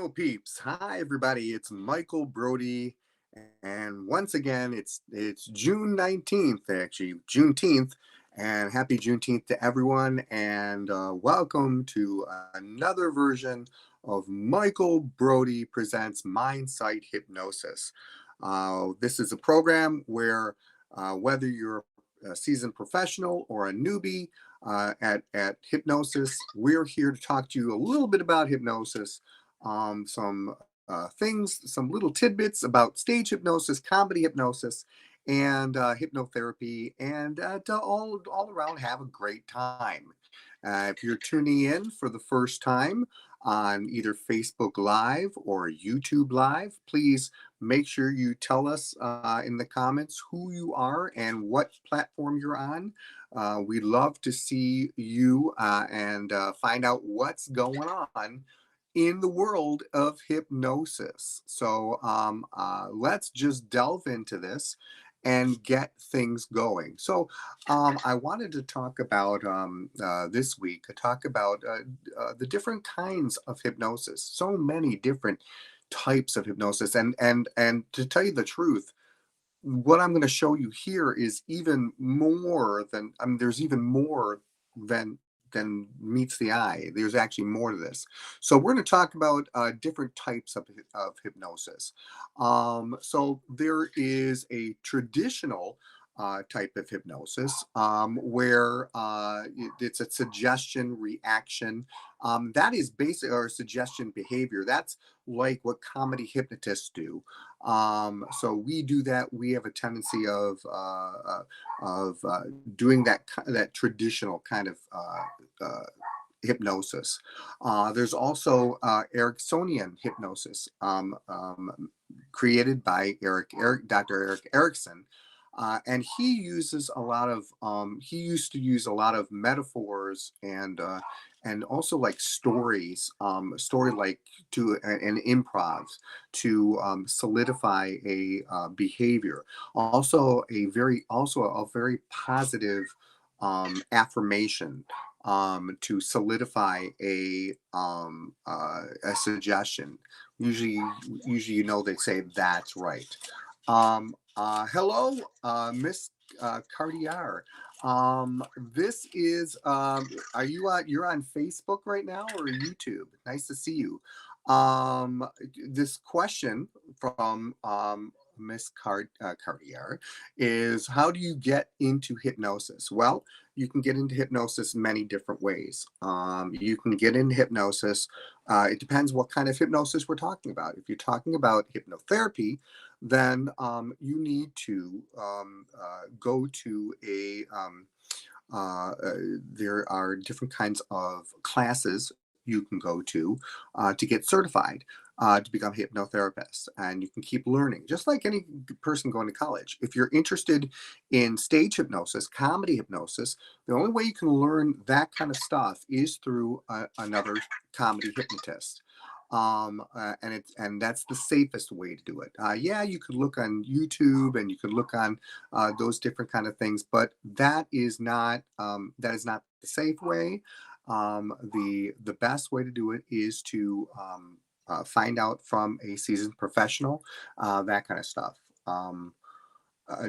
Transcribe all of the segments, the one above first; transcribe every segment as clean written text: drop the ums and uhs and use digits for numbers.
Hello, peeps. Hi, everybody. It's Michael Brody, and once again, it's June 19th, actually Juneteenth, and happy Juneteenth to everyone. And welcome to another version of Michael Brody presents Mindsight Hypnosis. This is a program where whether you're a seasoned professional or a newbie at hypnosis, we're here to talk to you a little bit about hypnosis, some things, some little tidbits about stage hypnosis, comedy hypnosis, and hypnotherapy, and to all around have a great time. If you're tuning in for the first time on either Facebook Live or YouTube Live, please make sure you tell us in the comments who you are and what platform you're on. We'd love to see you and find out what's going on in the world of hypnosis. So let's just delve into this and get things going. So I wanted to talk about this week, talk about the different kinds of hypnosis. So many different types of hypnosis, and to tell you the truth, what I'm going to show you here is even more than, I mean, there's even more than meets the eye. There's actually more to this. So we're going to talk about different types of hypnosis. So there is a traditional type of hypnosis where it's a suggestion reaction. That is basic, or suggestion behavior. That's like what comedy hypnotists do. So we do that. We have a tendency of doing that traditional kind of hypnosis. There's also Ericksonian hypnosis, created by Dr. Eric Erickson. And he uses a lot of he used to use a lot of metaphors and also like stories, story like to and improvs to solidify a behavior. Also a very positive affirmation to solidify a suggestion. Usually, usually, they say that's right. Hello, Miss Cartier. This is, are you on, you're on Facebook right now or YouTube? Nice to see you. This question from Miss Cartier is, how do you get into hypnosis? Well, you can get into hypnosis many different ways. You can get into hypnosis. It depends what kind of hypnosis we're talking about. If you're talking about hypnotherapy, then you need to go to there are different kinds of classes you can go to get certified to become a hypnotherapist. And you can keep learning, just like any person going to college. If you're interested in stage hypnosis, comedy hypnosis, the only way you can learn that kind of stuff is through another comedy hypnotist. And that's the safest way to do it. Yeah, you could look on YouTube and you could look on those different kind of things, but that is not the safe way. The best way to do it is to find out from a seasoned professional, that kind of stuff.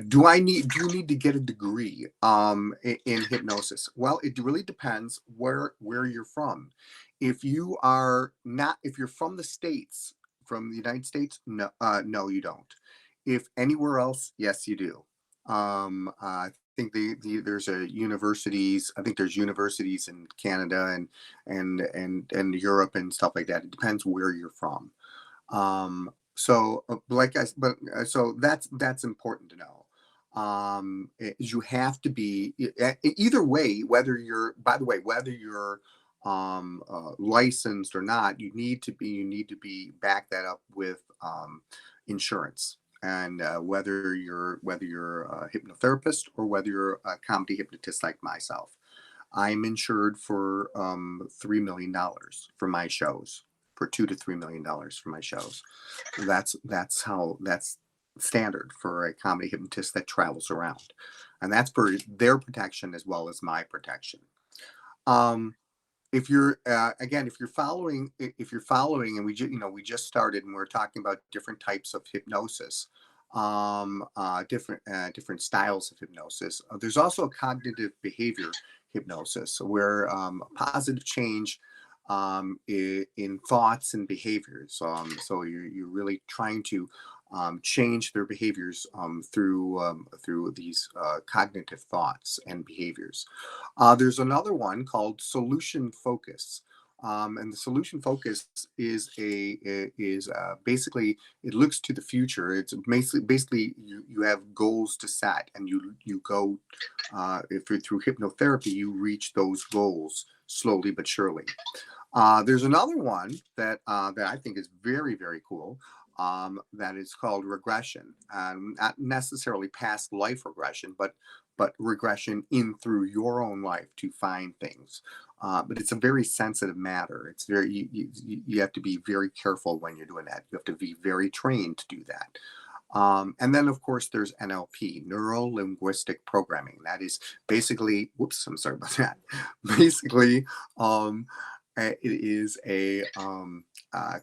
Do you need to get a degree in hypnosis? Well, it really depends where you're from. If you're from the States, from the United States, no, no, you don't. If anywhere else, yes, you do. I think there's I think there's universities in Canada and Europe and stuff like that. It depends where you're from. So that's important to know. You have to be either way, whether you're licensed or not, you need to be back that up with insurance. And whether you're a hypnotherapist or whether you're a comedy hypnotist like myself, I'm insured for $3 million for my shows, for $2 to $3 million for my shows. That's standard for a comedy hypnotist that travels around, and that's for their protection as well as my protection. Um, if you're again, if you're following, and we just started, and we're talking about different types of hypnosis, different styles of hypnosis. There's also a cognitive behavior hypnosis, where positive change in thoughts and behaviors. So you're really trying to change their behaviors through these cognitive thoughts and behaviors. There's another one called solution focus. And the solution focus is basically, it looks to the future. It's basically you have goals to set, and you go through hypnotherapy, you reach those goals slowly but surely. There's another one that I think is very, very cool. That is called regression, not necessarily past life regression, but regression in through your own life to find things. But it's a very sensitive matter. It's very you have to be very careful when you're doing that. You have to be very trained to do that. And then, of course, there's NLP, neuro linguistic programming. That is basically, whoops, I'm sorry about that. Basically, it is a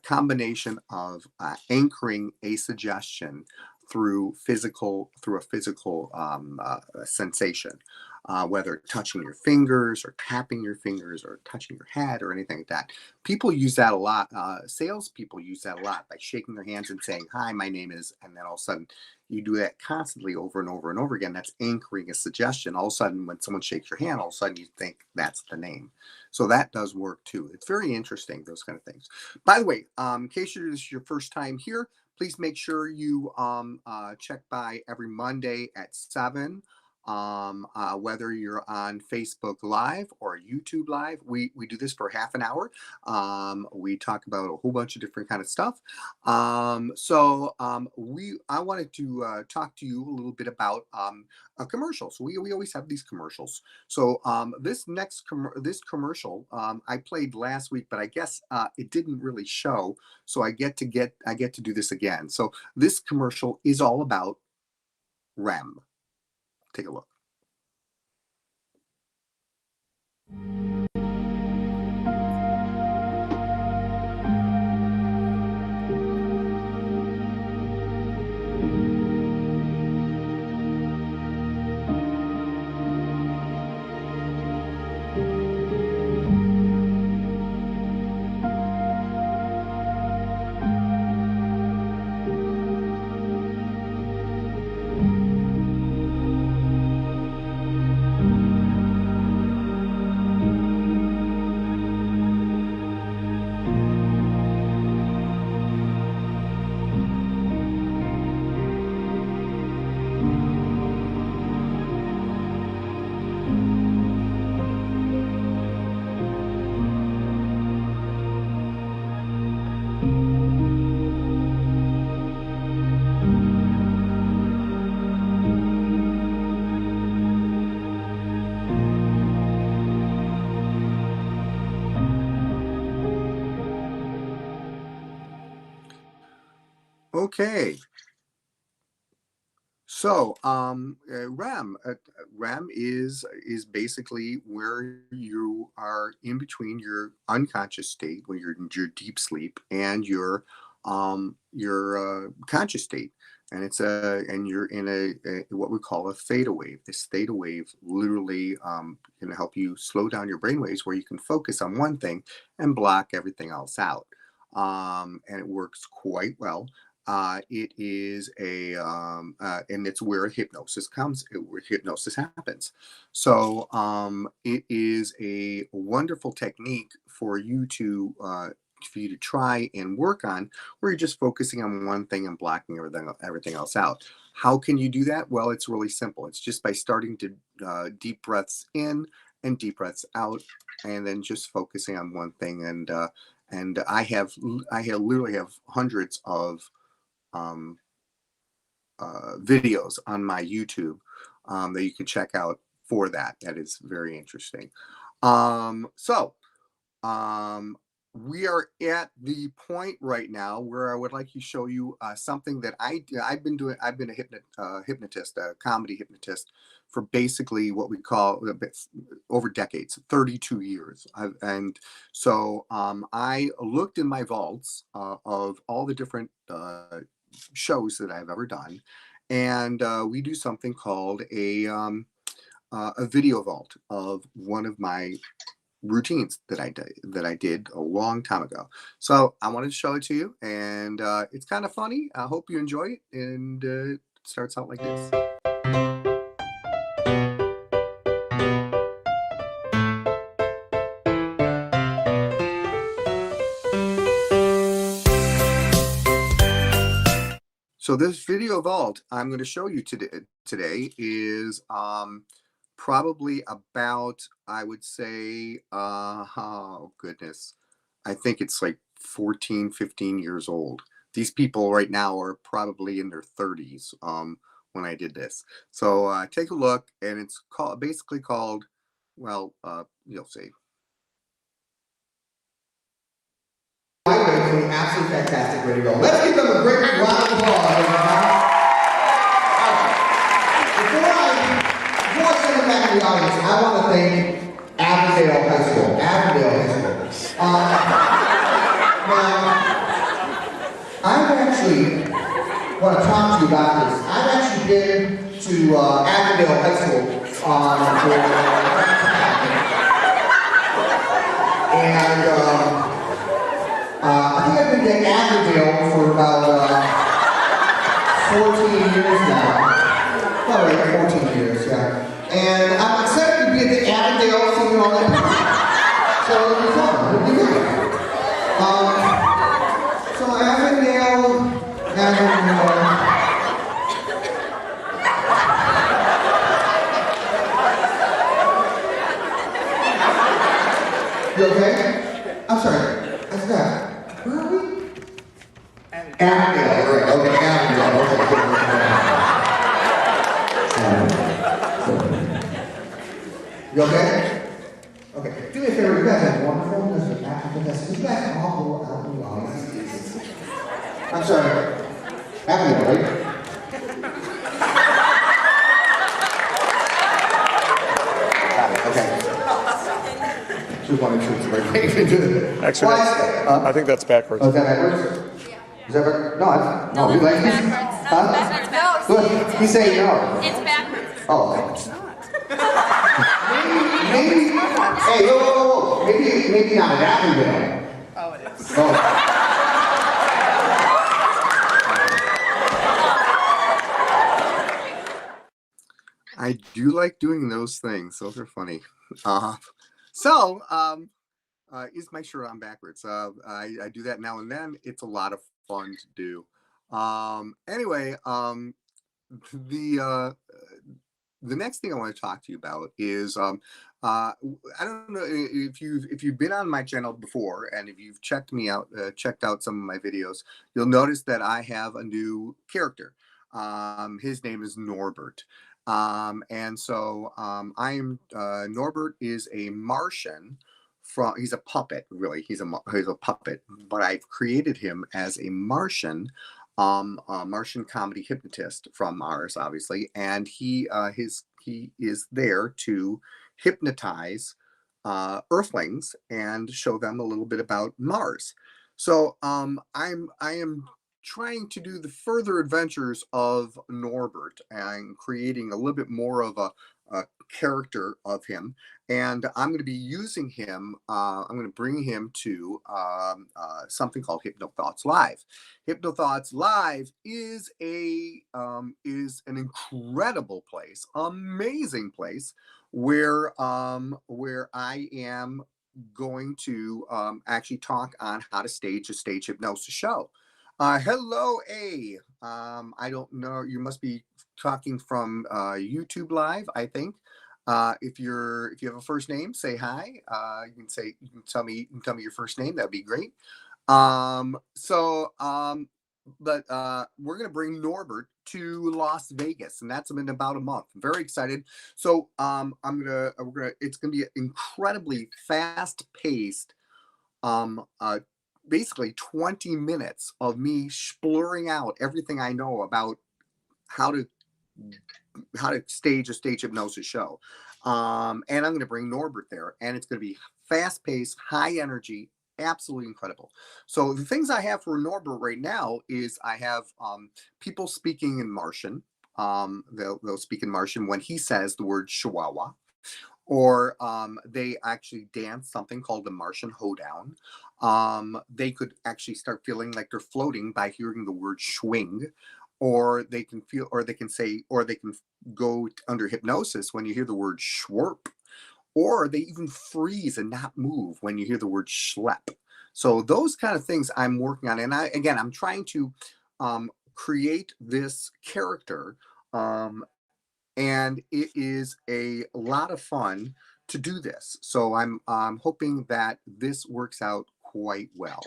combination of anchoring a suggestion through a physical sensation, whether touching your fingers or tapping your fingers or touching your head or anything like that. People use that a lot. Salespeople use that a lot by shaking their hands and saying, "Hi, my name is," and then all of a sudden you do that constantly over and over and over again. That's anchoring a suggestion. All of a sudden, when someone shakes your hand, all of a sudden you think that's the name. So that does work too. It's very interesting, those kind of things. By the way, in case this is your first time here, please make sure you check by every Monday at 7. Whether you're on Facebook Live or YouTube Live, we do this for half an hour. We talk about a whole bunch of different kind of stuff. I wanted to talk to you a little bit about commercials. We always have these commercials. So this commercial I played last week, but I guess it didn't really show. So I get to do this again. So this commercial is all about REM. Take a look. Okay. So, REM is basically where you are in between your unconscious state, where you're in your deep sleep, and your conscious state, and you're in a what we call a theta wave. This theta wave literally can help you slow down your brain waves, where you can focus on one thing and block everything else out, and it works quite well. It is and it's where hypnosis where hypnosis happens. So it is a wonderful technique for you to try and work on, where you're just focusing on one thing and blocking everything else out. How can you do that? Well, it's really simple. It's just by starting to deep breaths in and deep breaths out, and then just focusing on one thing. And literally have hundreds of um, videos on my YouTube that you can check out for that. That is very interesting. So um, we are at the point right now where I would like to show you something that I've been doing. I've been a hypnotist, a comedy hypnotist, for basically what we call over decades, 32 years. And so I looked in my vaults of all the different shows that I've ever done, and we do something called a video vault of one of my routines that I did a long time ago. So I wanted to show it to you, and it's kind of funny. I hope you enjoy it. And it starts out like this. So this video vault I'm going to show you today is probably about, I would say, oh goodness, I think it's like 14, 15 years old. These people right now are probably in their 30s when I did this. So take a look, and it's basically called, well, you'll see. Absolutely fantastic way to go. Let's give them a great round of applause. Before I send them back to the audience, I want to thank Avondale High School. Now, I've actually want to talk to you about this. I've actually been to Avondale High School I think I've been to Avondale for about 14 years now. Probably 14 years, yeah. And I'm excited to be at the Avondale seeing all that people. So it'll be fun. It'll be good. So Avondale. You okay? I'm sorry. What's that? Where are we? Avondale, right. Okay, Avondale. You okay? Okay. Do me a favor, you guys are wonderful. This is fantastic. You guys all go out in the audience. I'm sorry. Avondale, right? Actually, I think that's backwards. Oh, is that backwards? Yeah. Is that backwards? No, No, you like it's this? backwards. Huh? No, Look, he's saying no. it's backwards. Oh, okay. It's not. Maybe, hey, whoa. Maybe not at Avondale. Oh, it is. Oh. I do like doing those things. Those are funny. Is my shirt on backwards? I do that now and then. It's a lot of fun to do. Anyway, the next thing I want to talk to you about is I don't know if you've been on my channel before, and if you've checked out some of my videos, you'll notice that I have a new character. His name is Norbert. And so Norbert is a Martian. He's a puppet, really. He's a puppet, but I've created him as a Martian comedy hypnotist from Mars, obviously, and he is there to hypnotize Earthlings and show them a little bit about Mars. So I am trying to do the further adventures of Norbert and creating a little bit more of a character of him, and I'm going to be using him. I'm going to bring him to something called Hypnothoughts Live. Hypnothoughts Live is an incredible place, amazing place, where I am going to actually talk on how to stage a stage hypnosis show. Hello, A. I don't know. You must be talking from YouTube Live, I think. If you have a first name, say hi. You can tell me your first name. That'd be great. But we're gonna bring Norbert to Las Vegas, and that's in about a month. I'm very excited. So it's gonna be incredibly fast paced um, uh, basically 20 minutes of me splurring out everything I know about how to stage a stage hypnosis show. And I'm going to bring Norbert there, and it's going to be fast paced, high energy, absolutely incredible. So the things I have for Norbert right now is I have people speaking in Martian. They'll speak in Martian when he says the word Chihuahua, or they actually dance something called the Martian Hoedown. They could actually start feeling like they're floating by hearing the word swing, or they can feel, or they can say, or they can go under hypnosis when you hear the word schwarp, or they even freeze and not move when you hear the word schlep. So those kind of things I'm working on, and I'm trying to create this character. And it is a lot of fun to do this. So I'm hoping that this works out quite well.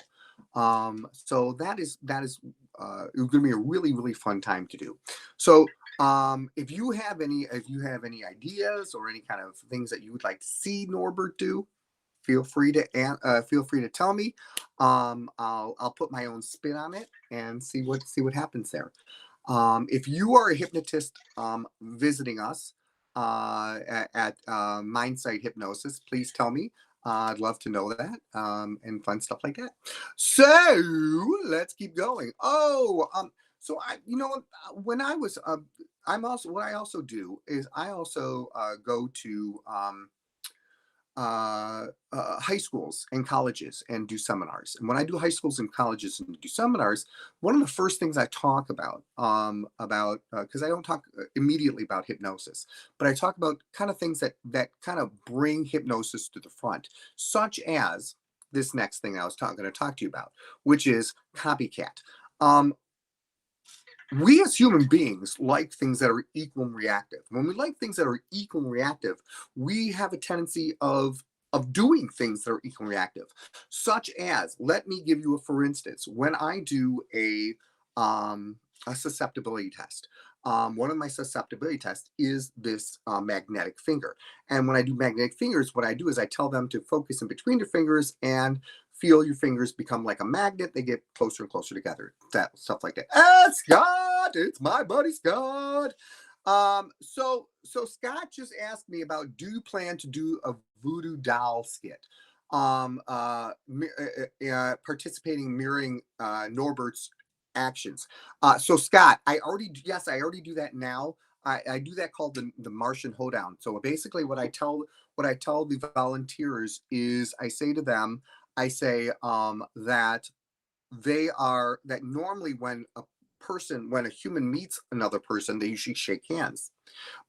So that is going to be a really fun time to do. So if you have any ideas or any kind of things that you would like to see Norbert do, feel free to tell me. I'll put my own spin on it and see what happens there. If you are a hypnotist visiting us at Mindsight Hypnosis, please tell me. I'd love to know that and fun stuff like that. So let's keep going. So when I was, what I also do is I also go to high schools and colleges and do seminars. And when I do high schools and colleges and do seminars, one of the first things I talk about because I don't talk immediately about hypnosis, but I talk about kind of things that kind of bring hypnosis to the front, such as this next thing I was going to talk to you about, which is copycat. Um, we as human beings like things that are equal and reactive. When we like things that are equal and reactive, we have a tendency of doing things that are equal and reactive, such as, let me give you a for instance. When I do a susceptibility test, one of my susceptibility tests is this magnetic finger. And when I do magnetic fingers, what I do is I tell them to focus in between their fingers and feel your fingers become like a magnet. They get closer and closer together. That stuff like that. Scott, it's my buddy Scott. So Scott just asked me about, do you plan to do a voodoo doll skit? Participating, mirroring Norbert's actions. So Scott, I already do that now. I do that called the Martian Hoedown. So basically what I tell the volunteers is I say to them, I say that that normally when a human meets another person, they usually shake hands,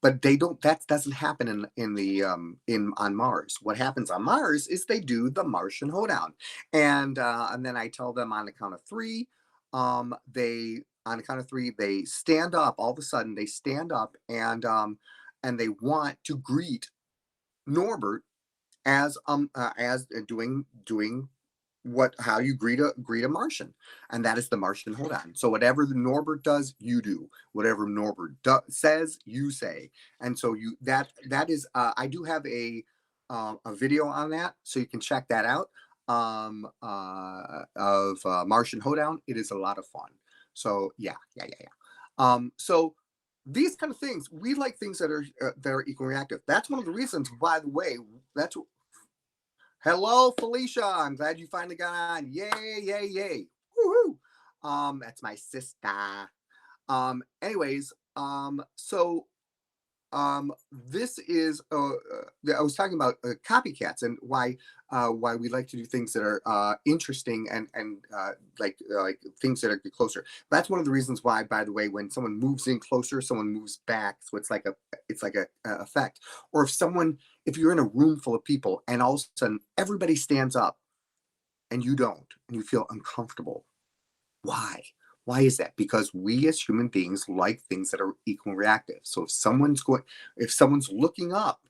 but they don't. That doesn't happen in on Mars. What happens on Mars is they do the Martian Hoedown, and then I tell them on the count of three, they on the count of three they stand up. All of a sudden they stand up and they want to greet Norbert as doing how you greet a Martian, and that is the Martian Hoedown. So whatever the Norbert does, you do. Whatever Norbert says, you say. And so that is I do have a video on that, so you can check that out of Martian Hoedown. It is a lot of fun. So yeah. So these kind of things, we like things that are equal reactive. That's one of the reasons, by the way. Hello, Felicia. I'm glad you finally got on. Yay. Woohoo. That's my sister. Anyways, this is I was talking about copycats and why we like to do things that are interesting and like things that are closer. That's one of the reasons why, by the way, when someone moves in closer, someone moves back. So it's like a effect. Or if you're in a room full of people and all of a sudden everybody stands up and you don't, and you feel uncomfortable. Why? Why is that? Because we as human beings like things that are equal and reactive. So if someone's looking up,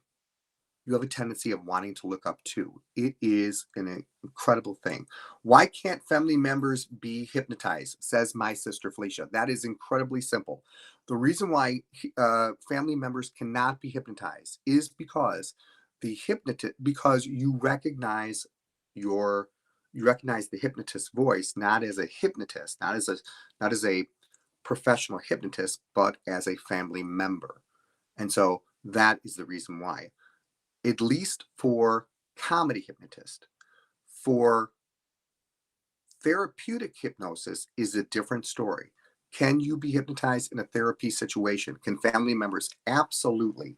you have a tendency of wanting to look up too. It is an incredible thing. Why can't family members be hypnotized? Says my sister Felicia. That is incredibly simple. The reason why family members cannot be hypnotized is because because you recognize your you recognize the hypnotist's voice not as a hypnotist, not as a professional hypnotist, but as a family member. And so that is the reason why. At least for comedy hypnotist. For therapeutic hypnosis is a different story. Can you be hypnotized in a therapy situation? Can family members? Absolutely.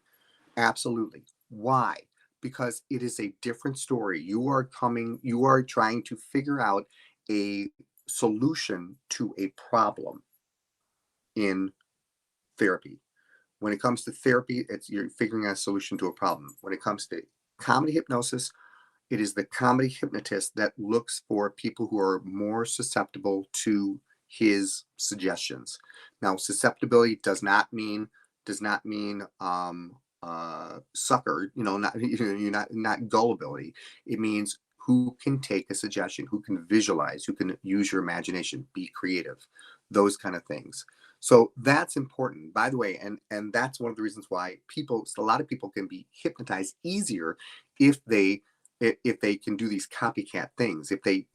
Absolutely. Why? Because it is a different story. You are trying to figure out a solution to a problem in therapy. When it comes to therapy, you're figuring out a solution to a problem. When it comes to comedy hypnosis, it is the comedy hypnotist that looks for people who are more susceptible to his suggestions. Now, susceptibility does not mean sucker. Not gullibility. It means who can take a suggestion, who can visualize, who can use your imagination, be creative, those kind of things. So that's important, by the way, and that's one of the reasons why a lot of people can be hypnotized easier if they can do these copycat things, if they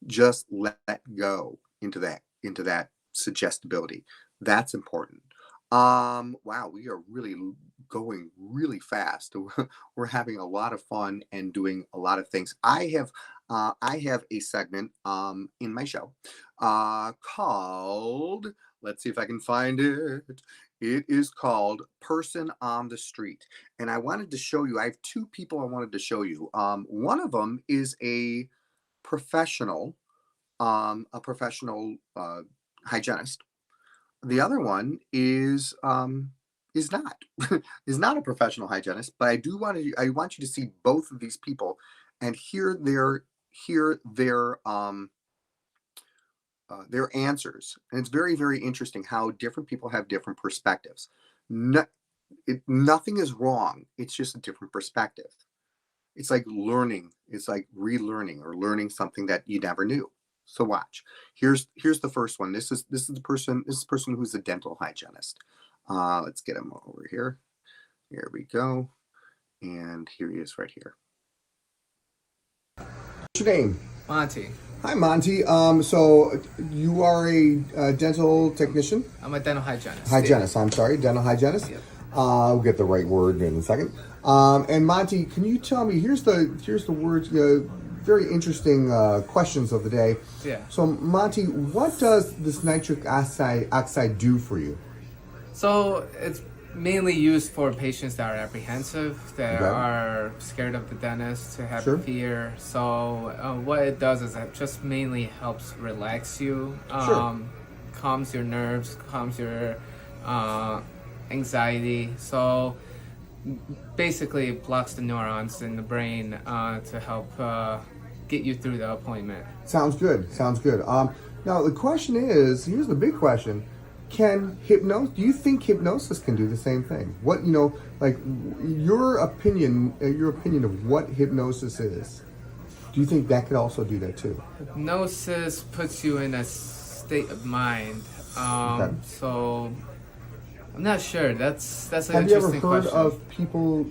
just let go into that suggestibility. That's important. Wow, we are really going really fast. We're having a lot of fun and doing a lot of things. I have a segment in my show called, let's see if I can find it. It is called Person on the Street. And I wanted to show you, I have two people I wanted to show you. One of them is a professional hygienist. The other one is not is not a professional hygienist, but I want you to see both of these people and hear their answers. And it's very, very interesting how different people have different perspectives. Nothing is wrong. It's just a different perspective. It's like learning. It's like relearning or learning something that you never knew. So watch. Here's the first one. This is the person who's a dental hygienist. Let's get him over here. Here we go. And here he is right here. What's your name? Monty. Hi, Monty. So you are a dental technician? I'm a dental hygienist. Hygienist, I'm sorry, dental hygienist. Yep. We'll get the right word in a second. And Monty, can you tell me? Here's the words. Very interesting questions of the day. Yeah. So Monty, what does this nitric oxide do for you? So it's mainly used for patients that are apprehensive, that are scared of the dentist, to have fear. So what it does is it just mainly helps relax you, calms your nerves, calms your anxiety. So basically it blocks the neurons in the brain to help get you through the appointment. Sounds good. Now the question is, here's the big question. Do you think hypnosis can do the same thing? What, like your opinion of what hypnosis is, do you think that could also do that too? Hypnosis puts you in a state of mind. So I'm not sure. That's an interesting question. Have you ever heard of people,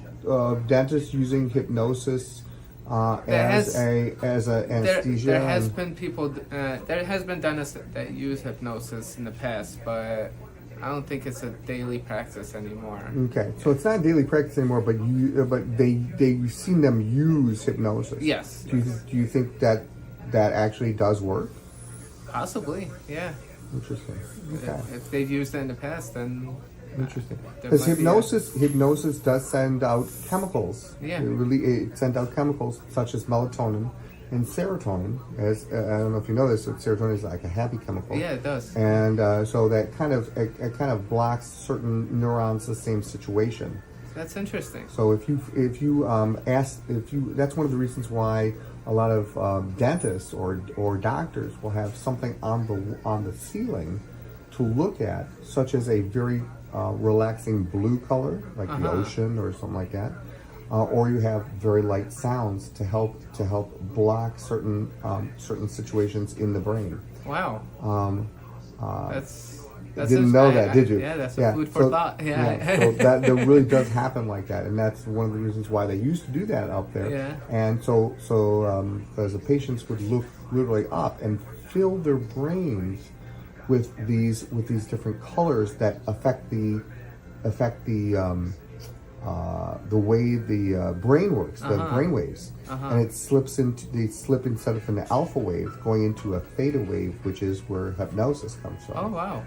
dentists using hypnosis as a anesthesia? There has been people. There has been dentists that use hypnosis in the past, but I don't think it's a daily practice anymore. Okay, so it's not daily practice anymore, but you've seen them use hypnosis. Yes. Do you think that actually does work? Possibly, yeah. Interesting. Okay. If they've used it in the past, then. Interesting. Because hypnosis does send out chemicals. Yeah. It sends out chemicals such as melatonin and serotonin. I don't know if you know this, but serotonin is like a happy chemical. Yeah, it does. And so that kind of blocks certain neurons the same situation. That's interesting. So if you that's one of the reasons why a lot of dentists or doctors will have something on the ceiling to look at, such as a very relaxing blue color, like the ocean or something like that, or you have very light sounds to help block certain situations in the brain. Wow. That's Didn't know that, did you? Yeah, that's a food for thought. Yeah. So that really does happen like that, and that's one of the reasons why they used to do that up there. Yeah. And so as the patients would look literally up and fill their brains with these different colors that affect the way the brain works, the brain waves, and they slip instead of an alpha wave going into a theta wave, which is where hypnosis comes from. Oh wow.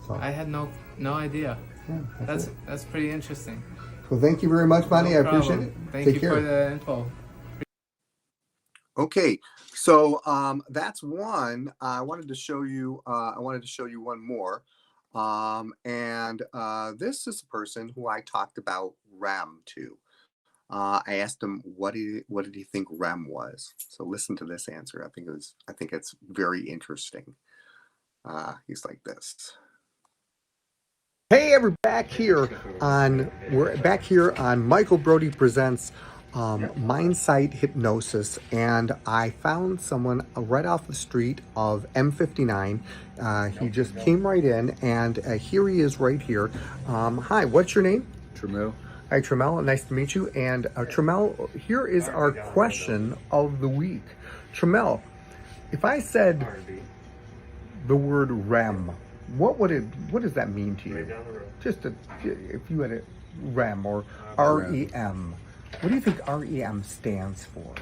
So, I had no idea. Yeah, that's pretty interesting. So thank you very much, Bonnie. No I appreciate it. Thank Take you care. for the info. Okay, so that's one. I wanted to show you one more, and this is a person who I talked about REM to. I asked him what did he think REM was. So listen to this answer. I think it's very interesting. He's like this. Hey, we're back here on Michael Brody Presents Mindsight Hypnosis, and I found someone right off the street of M59. He just came right in, and here he is right here. Hi, what's your name? Tramel. Hi, Tramel. Nice to meet you. And Tramel, here is our question of the week. Tramel, if I said the word REM, what does that mean to you? If you had a REM or REM, what do you think REM stands for?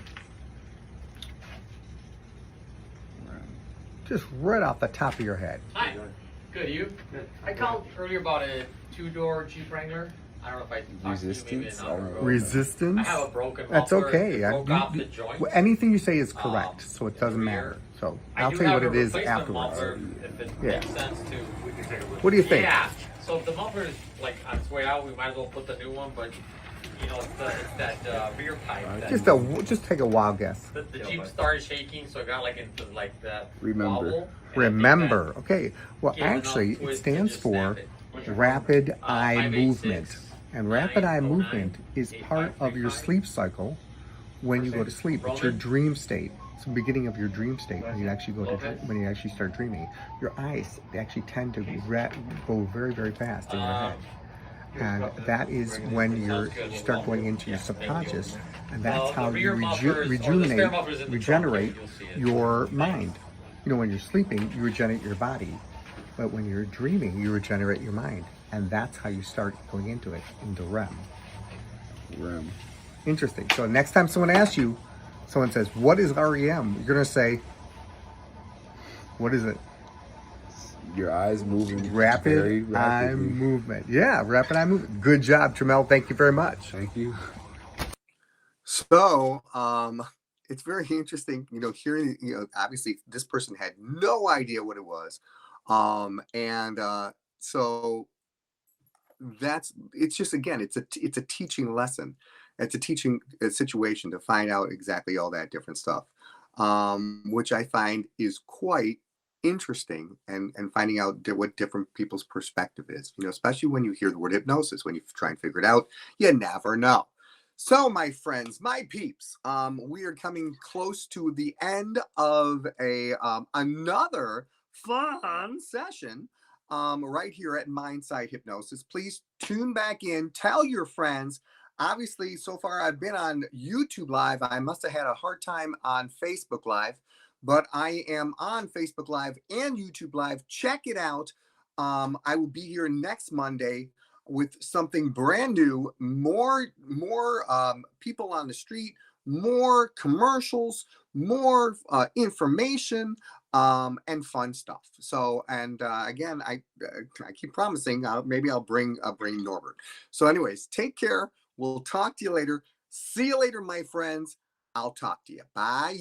Just right off the top of your head. Hi. Good, you? Good. I called earlier about a two-door Jeep Wrangler. I don't know if I talked to you maybe an hour ago. Resistance? I have a broken That's muffler. okay. It broke off the joint. Anything you say is correct, so it doesn't matter. So I'll tell you what it is afterwards. If it Yeah. makes sense to. What do you think? Yeah. So if the muffler is like on its way out, we might as well put the new one. But you know, it's that rear pipe. That, Just take a wild guess. the Jeep started shaking, so it got like into like that Remember. wobble. And I think Remember. that Okay. Well, gave enough actually, it twist to stands just for snap it. rapid eye 586. movement. And rapid eye movement is part of your sleep cycle when you go to sleep. It's your dream state. It's the beginning of your dream state when you actually when you actually start dreaming. Your eyes actually tend to go very, very fast in your head. And that is when you start going into your subconscious, and that's how you regenerate your mind. You know, when you're sleeping, you regenerate your body, but when you're dreaming, you regenerate your mind, and that's how you start going into REM. REM. Interesting. So next time someone asks you, someone says, "What is REM?" You're gonna say, "What is it?" Your eyes moving very Rapid eye rapidly. movement. Yeah, rapid eye movement. Good job, Tramel. Thank you very much. Thank you. So, it's very interesting, hearing, obviously this person had no idea what it was. So it's just, again, it's a teaching lesson. It's a teaching situation to find out exactly all that different stuff, which I find is quite interesting, and finding out what different people's perspective is, especially when you hear the word hypnosis, when you try and figure it out, you never know. So, my friends, my peeps, we are coming close to the end of another fun session right here at Mindsight Hypnosis. Please tune back in, tell your friends. Obviously, so far I've been on YouTube Live. I must have had a hard time on Facebook Live, but I am on Facebook Live and YouTube Live. Check it out. I will be here next Monday with something brand new, more people on the street, more commercials, more information, and fun stuff. So, and again, I keep promising maybe I'll bring Norbert. So anyways, take care. We'll talk to you later. See you later, my friends. I'll talk to you. Bye.